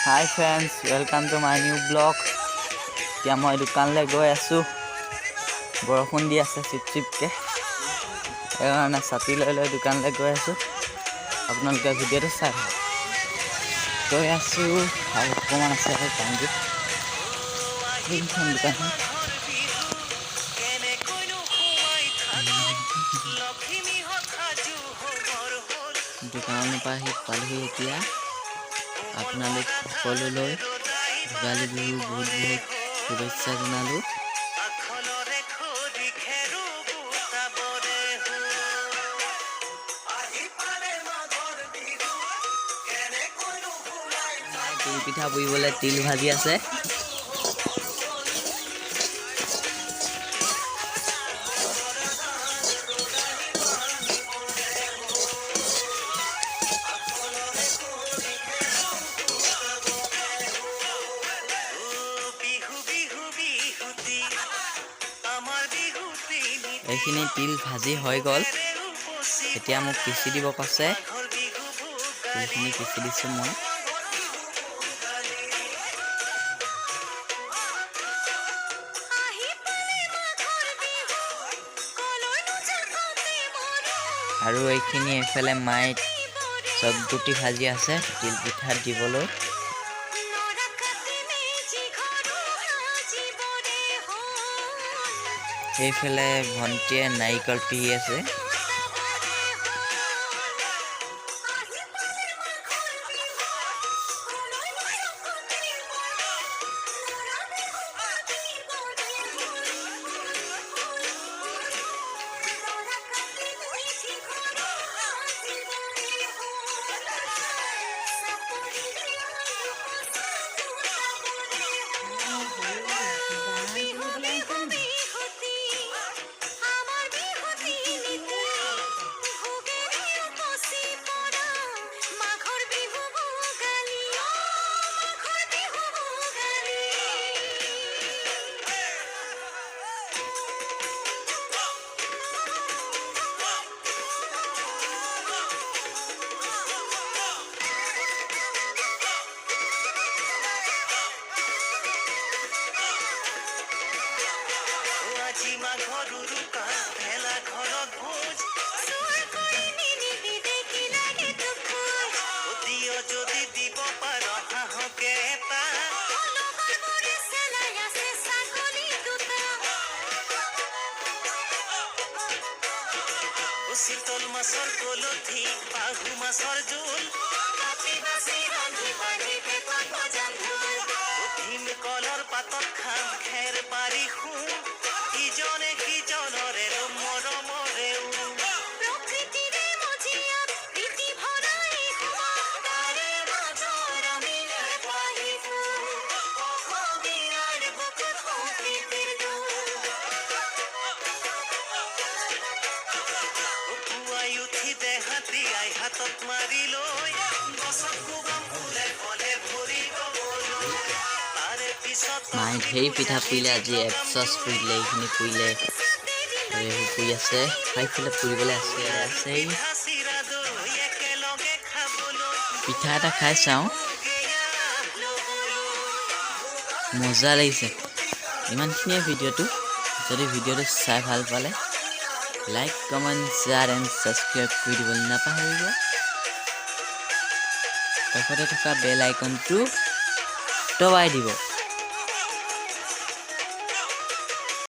Hi friends, welcome to my new vlog. এতিয়া মই দোকানলৈ গৈ আছো। বৰষুণ দি আছে চিপচিপকে। এইকাৰণে ছাতি লৈ দোকানলৈ গৈ আছো। আপোনালোকে ভিডিঅ'টো চাই থাকক। গৈ আছো আৰু অকণমান আছে আৰু পামগৈ। এইখন দোকানখন দোকানৰ পৰা আহি পালোহি এতিয়া। আপোনালোক সকলোলৈ ভোগালী বিহু বহুত শুভেচ্ছা জনালোঁ। তিল পিঠা পুৰিবলৈ তিল ভাজি আছে। এইখিনি তিল ভাজি হৈ গ'ল। এতিয়া মোক পিচি দিব কৈছে। তিলখিনি পিচি দিছোঁ মই। আৰু এইখিনি এইফালে মায়ে চটগুটি ভাজি আছে তিল পিঠাত দিবলৈ। এইফালে ভণ্টিয়ে নাৰিকল পিহি আছে। শীতল মাছৰ কলঠি বাহু মাছৰ জোল ভীমকলৰ পাতত খাম খেৰ পাৰি শুম ইজনে সিজনৰে মৰমৰে মায়ে ঢেৰ পিঠা পুৰিলে আজি একচচ পুৰিলে এইখিনি পুৰিলে আৰু এইবোৰ পুৰি আছে সেইফালে পুৰিবলৈ আছে পিঠা এটা খাই চাওঁ মজা লাগিছে। ইমানখিনিয়ে ভিডিঅ'টো। যদি ভিডিঅ'টো চাই ভাল পালে like comment share and subscribe কৰি দিবলৈ নাপাহৰিব। কাষতে থকা বেল আইকনটো দবাই দিব।